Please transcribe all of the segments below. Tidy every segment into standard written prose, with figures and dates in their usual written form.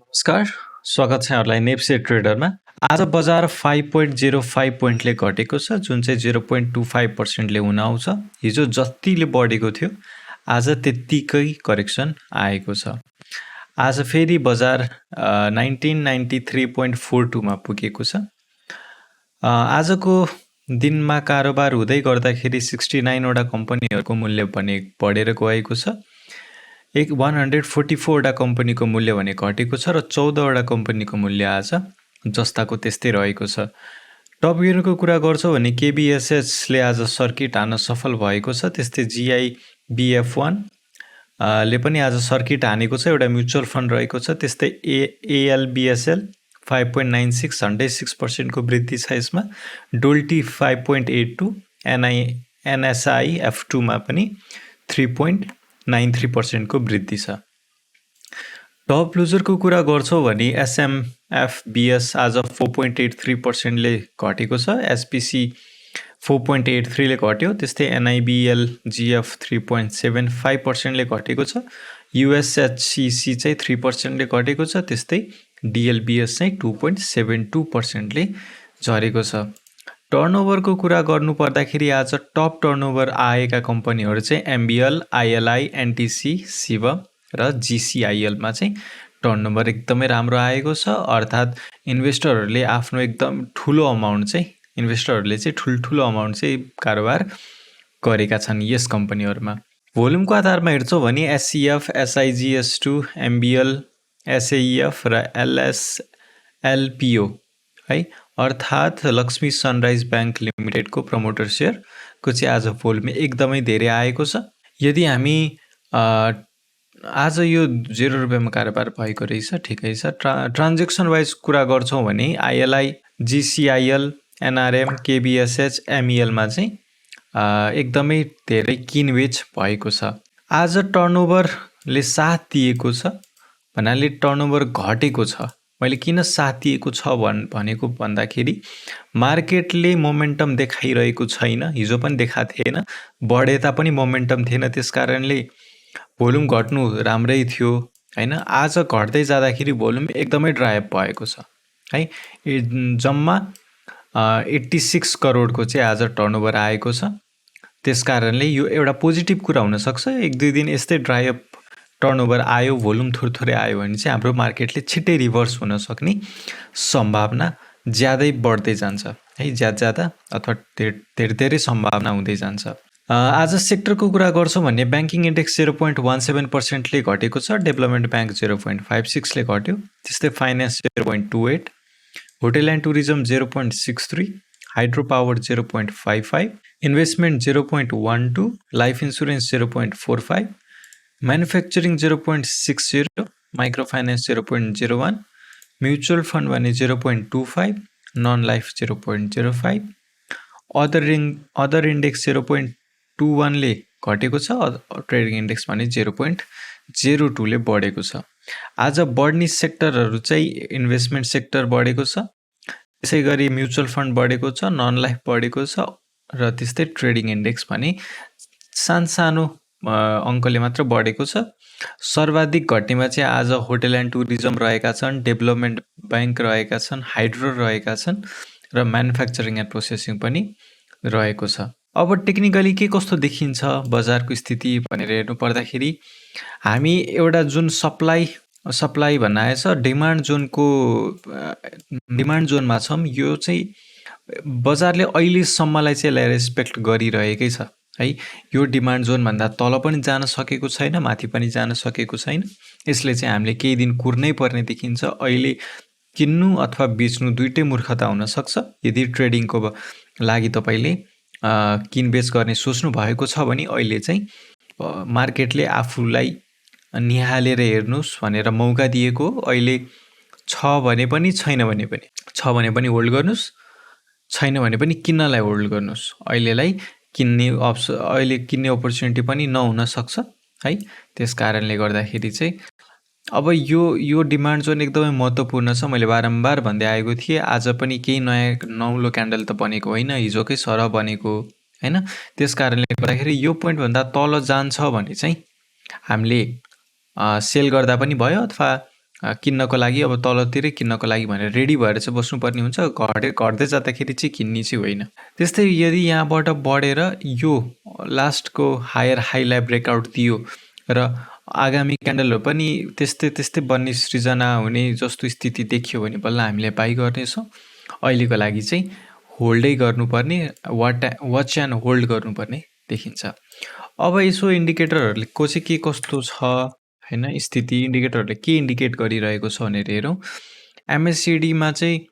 नमस्कार, स्वागत छ यहाँहरूलाई नेप्से ट्रेडरमा। आज बजार 5.05 पोइन्टले घटेको छ, जुन चाहिँ 0.25%ले हुन आउँछ। हिजो जतिले बढेको थियो, आज त्यत्तिकै करेक्सन आएको छ। आज फेरि बजार 1993.42 मा पुगेको छ। आजको दिनमा कारोबार हुँदै गर्दाखेरि 69 वटा कम्पनीहरूको मूल्य भने बढेर गएको छ। 144 वटा कम्पनीको मूल्य भने घटेको छ र 14 वटा कम्पनीको मूल्य आज जस्ताको त्यस्तै रहेको छ। टप गियरको कुरा गर्छौँ भने केबीएसएचले आज सर्किट हान्न सफल भएको छ। त्यस्तै GIBF1 ले पनि आज सर्किट हानेको छ, एउटा म्युचुअल फन्ड रहेको छ। त्यस्तै ALBSL 5.96 106% को वृद्धि छ यसमा। डोल्टी 5.82, NSI F2 मा पनि 3.93% को वृद्धि छ। टप लुजरको कुरा गर्छौँ भने SMFBS आज 4.83% ले घटेको छ। SPC 4.83 ले घट्यो। त्यस्तै NIBLGF 3.75% ले घटेको छ। USHCC चाहिँ 3% ले घटेको छ। त्यस्तै DLBS चाहिँ 2.72% ले झरेको छ। टर्नओभरको कुरा गर्नु पर्दाखेरि आज टप टर्नओभर आएका कम्पनीहरू चाहिँ MBL, ILI, NTC, शिवम र GCIL मा चाहिँ टर्नओभर एकदमै राम्रो आएको छ। अर्थात् इन्भेस्टरहरूले आफ्नो एकदम ठुलो अमाउन्ट चाहिँ ठुल्ठुलो अमाउन्ट चाहिँ कारोबार गरेका छन् यस कम्पनीहरूमा। भोल्युमको आधारमा हेर्छौँ भने SCF, SIGS2, MBL, SAEF र LSLPO है, अर्थात् लक्ष्मी सनराइज बैंक लिमिटेडको प्रमोटर सेयरको चाहिँ आज भोल्युम एकदमै धेरै आएको छ। यदि हामी आज यो 0 रुपियाँमा कारोबार भएको रहेछ, ठिकै छ। ट्रान्जेक्सन वाइज कुरा गर्छौँ भने ILI, GCIL, NRM, KBSH, MEL मा चाहिँ एकदमै धेरै किनबेच भएको छ। आज टर्नओभरले साथ दिएको छ भन्नाले टर्नओभर घटेको छ। मैले किन साथ दिएको छ भनेको भन्दाखेरि मार्केटले मोमेन्टम देखाइरहेको छैन। हिजो पनि देखाएको थिएन, बढे तापनि मोमेन्टम थिएन। त्यसकारणले भोल्युम घट्नु राम्रै थियो हैन। आज घट्दै जाँदाखेरि भोल्युम एकदमै ड्राइप भएको छ है। जम्मा 86 करोडको चाहिँ आज टर्नओभर आएको छ। त्यसकारणले यो एउटा पोजिटिभ कुरा हुन सक्छ। 1-2 दिन यस्तै ड्राइप टर्नओभर आयो, भोल्युम थोरै आयो भने चाहिँ हाम्रो मार्केटले छिट्टै रिभर्स हुन सक्ने सम्भावना ज्यादै बढ्दै जान्छ है। ज्यादा अथवा धेरै सम्भावना हुँदै जान्छ। आज सेक्टरको कुरा गर्छौँ भने ब्याङ्किङ इन्डेक्स 0.17% ले घटेको छ। डेभलपमेन्ट ब्याङ्क 0.56 ले घट्यो। त्यस्तै finance 0.28, hotel and tourism 0.63, hydro power 0.55, investment 0.12, life insurance 0.45, manufacturing 0.60, micro finance 0.01, mutual fund भने 0.25, नन लाइफ 0.05, अदर इन्डेक्स 0.21 ले घटेको छ। ट्रेडिङ इन्डेक्स भने 0.02 ले बढेको छ। आज बढ्ने सेक्टरहरू चाहिँ इन्भेस्टमेन्ट सेक्टर बढेको छ, त्यसै गरी म्युचुअल फन्ड बढेको छ, नन लाइफ बढेको छ र त्यस्तै ट्रेडिङ इन्डेक्स भने सानो अङ्कले मात्र बढेको छ। सर्वाधिक घट्नेमा चाहिँ आज होटेल एन्ड टुरिज्म रहेका छन्, डेभलपमेन्ट ब्याङ्क रहेका छन्, हाइड्रो रहेका छन् र म्यानुफ्याक्चरिङ एन्ड प्रोसेसिङ पनि रहेको छ। अब टेक्निकली के कस्तो देखिन्छ बजारको स्थिति भनेर हेर्नु पर्दाखेरि हामी एउटा जुन सप्लाई भनाएछ डिमान्ड जोनमा छौँ। यो चाहिँ बजारले अहिलेसम्मलाई चाहिँ रेस्पेक्ट गरिरहेकै छ है। यो डिमान्ड जोनभन्दा तल पनि जान सकेको छैन, माथि पनि जान सकेको छैन। यसले चाहिँ हामीले केही दिन कुर्नै पर्ने देखिन्छ। अहिले किन्नु अथवा बेच्नु दुइटै मूर्खता हुन सक्छ। यदि ट्रेडिङको लागि तपाईले किनबेच गर्ने सोच्नु भएको छ भने अहिले चाहिँ मार्केटले आफूलाई निहालेर हेर्नुस् भनेर मौका दिएको। अहिले छ भने पनि छैन भने पनि, छ भने पनि होल्ड गर्नुस्, छैन भने पनि किन्नलाई होल्ड गर्नुस्। अहिले किन्ने अपर्च्युनिटी पनि नहुन सक्छ है। त्यस कारणले गर्दाखेरि चाहिँ अब यो डिमान्ड जोन एकदमै महत्त्वपूर्ण छ। मैले बारम्बार भन्दै आएको थिएँ। आज पनि केही नयाँ नौलो क्यान्डल त बनेको होइन, हिजोकै सरह बनेको हैन। त्यस कारणले गर्दाखेरि यो पोइन्ट भन्दा तल जान्छ भने चाहिँ हामीले सेल गर्दा पनि भयो अथवा किन्नको लागि अब तलतिरै किन्नको लागि भनेर रेडी भएर चाहिँ बस्नुपर्ने हुन्छ, घट्दै जाँदाखेरि चाहिँ किन्ने चाहिँ होइन। त्यस्तै यदि यहाँबाट बढेर यो लास्टको हायर हाईलाई ब्रेकआउट दियो र आगामी क्यान्डलहरू पनि त्यस्तै बन्ने सृजना हुने जस्तो स्थिति देखियो भने बल्ल हामीले बाई गर्नेछौँ। अहिलेको लागि चाहिँ होल्डै गर्नुपर्ने, वाच एन्ड होल्ड गर्नुपर्ने देखिन्छ। अब यसो इन्डिकेटरहरूले को चाहिँ के कस्तो छ होइन, स्थिति इन्डिकेटरहरूले के इन्डिकेट गरिरहेको छ भनेर हेरौँ। एमएससिडीमा चाहिँ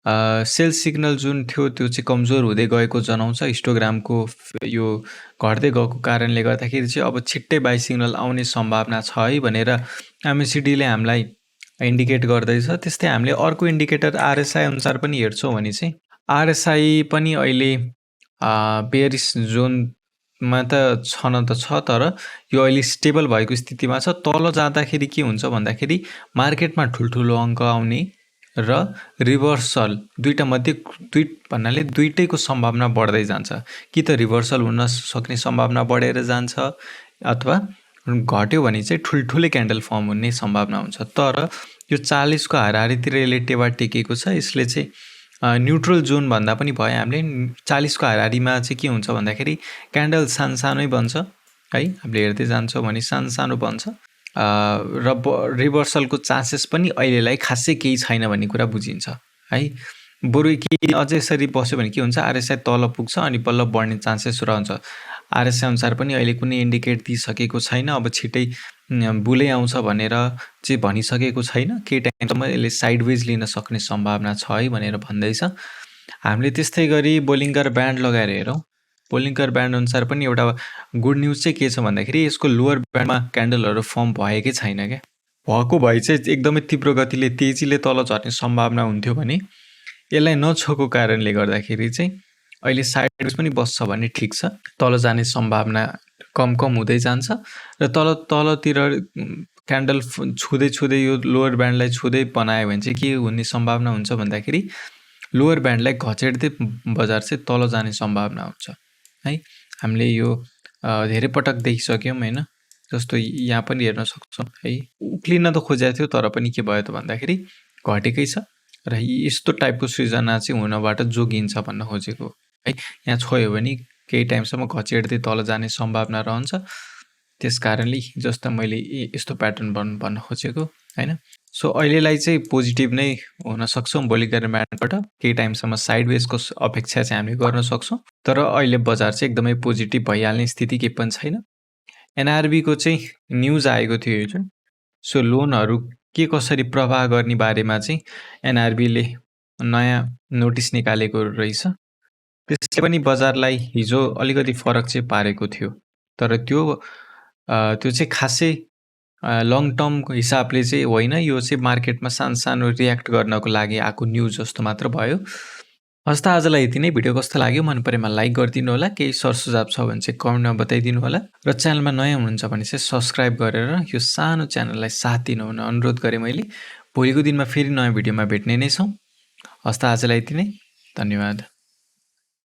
सेल सिग्नल जुन थियो त्यो चाहिँ कमजोर हुँदै गएको जनाउँछ। हिस्टोग्रामको यो घट्दै गएको कारणले गर्दाखेरि चाहिँ अब छिट्टै बाई सिग्नल आउने सम्भावना छ है भनेर एमएससिडीले हामीलाई इन्डिकेट गर्दैछ। त्यस्तै हामीले अर्को इन्डिकेटर आरएसआई अनुसार पनि हेर्छौँ भने चाहिँ आरएसआई पनि अहिले बेयरिस जोनमा त छ, तर यो अहिले स्टेबल भएको स्थितिमा छ। तल जाँदाखेरि के हुन्छ भन्दाखेरि मार्केटमा ठुल्ठुलो अङ्क आउने र रिभर्सल भन्नाले दुईटैको सम्भावना बढ्दै जान्छ। कि त रिभर्सल हुन सक्ने सम्भावना बढेर जान्छ अथवा घट्यो भने चाहिँ ठुल्ठुलै क्यान्डल फर्म हुने सम्भावना हुन्छ। तर यो 40 को हाराहारीतिर यसले टेवा टेकेको छ। यसले चाहिँ न्युट्रल जोन भन्दा पनि भयो। हामीले 40 को हाराहारीमा चाहिँ के हुन्छ भन्दाखेरि क्यान्डल सानोसानै बन्छ है, हामीले हेर्दै जान्छौँ भने सानो बन्छ र रिभर्सलको चान्सेस पनि अहिलेलाई खासै केही छैन भन्ने कुरा बुझिन्छ है। बरु के अझै यसरी बस्यो भने के हुन्छ, आरएसआई तल पुग्छ अनि बल्ल बढ्ने चान्सेस रहन्छ। आरएसआई अनुसार पनि अहिले कुनै इन्डिकेट दिइसकेको छैन, अब छिटै बुलै आउँछ भनेर चाहिँ भनिसकेको छैन। केही टाइमसम्म यसले साइडवेज लिन सक्ने सम्भावना छ है भनेर भन्दैछ। हामीले त्यस्तै गरी बोलिङ्गर ब्यान्ड लगाएर हेरौँ। बोलिङ्गर ब्यान्ड अनुसार पनि एउटा गुड न्युज चाहिँ के छ भन्दाखेरि यसको लोवर ब्यान्डमा क्यान्डलहरू फर्म भएकै छैन क्या। भएको भए चाहिँ एकदमै तीव्र गतिले तेजीले तल झर्ने सम्भावना हुन्थ्यो भने यसलाई नछोएको कारणले गर्दाखेरि चाहिँ अहिले साइडवेज पनि बस्छ भने ठिक छ। तल जाने सम्भावना कम हुँदै जान्छ र तलतिर क्यान्डल छुँदै यो लोवर ब्यान्डलाई छुँदै बनायो भने चाहिँ के हुने सम्भावना हुन्छ भन्दाखेरि लोवर ब्यान्डलाई घचेट्दै बजार चाहिँ तल जाने सम्भावना हुन्छ है। हामीले यो धेरै पटक देखिसक्यौँ होइन। जस्तो यहाँ पनि हेर्न सक्छौँ है, उक्लिन त खोजेको थियो तर पनि के भयो त भन्दाखेरि घटेकै छ र यस्तो टाइपको सृजना चाहिँ हुनबाट जोगिन्छ भन्न खोजेको है। यहाँ छोयो भने केही टाइमसम्म घचेट्दै तल जाने सम्भावना रहन्छ। त्यस कारणले जस्तो मैले यस्तो प्याटर्न भन्न खोजेको होइन। सो अहिलेलाई चाहिँ पोजिटिभ नै हुन सक्छौँ बोलिङ्गर ब्यान्डबाट। केही टाइमसम्म साइडवेजको अपेक्षा चाहिँ हामीले गर्न सक्छौँ, तर अहिले बजार चाहिँ एकदमै पोजिटिभ भइहाल्ने स्थिति केही पनि छैन। एनआरबीको चाहिँ न्युज आएको थियो यो जुन, सो लोनहरू के कसरी प्रवाह गर्ने बारेमा चाहिँ एनआरबीले नयाँ नोटिस निकालेको रहेछ। त्यसले पनि बजारलाई हिजो अलिकति फरक चाहिँ पारेको थियो, तर त्यो चाहिँ खासै लङ टर्मको हिसाबले चाहिँ होइन। यो चाहिँ मार्केटमा सानो रियाक्ट गर्नको लागि आएको न्युज जस्तो मात्र भयो। हस् त आजलाई यति नै। भिडियो कस्तो लाग्यो, मन परेमा लाइक गरिदिनु होला। केही सरसुझाव छ भने चाहिँ कमेन्टमा बताइदिनु होला र च्यानलमा नयाँ हुनुहुन्छ भने चाहिँ सब्सक्राइब गरेर यो सानो च्यानललाई साथ दिनु हुन अनुरोध गरेँ मैले। भोलिको दिनमा फेरि नयाँ भिडियोमा भेट्ने नै छौँ। हस् त आजलाई यति नै। धन्यवाद।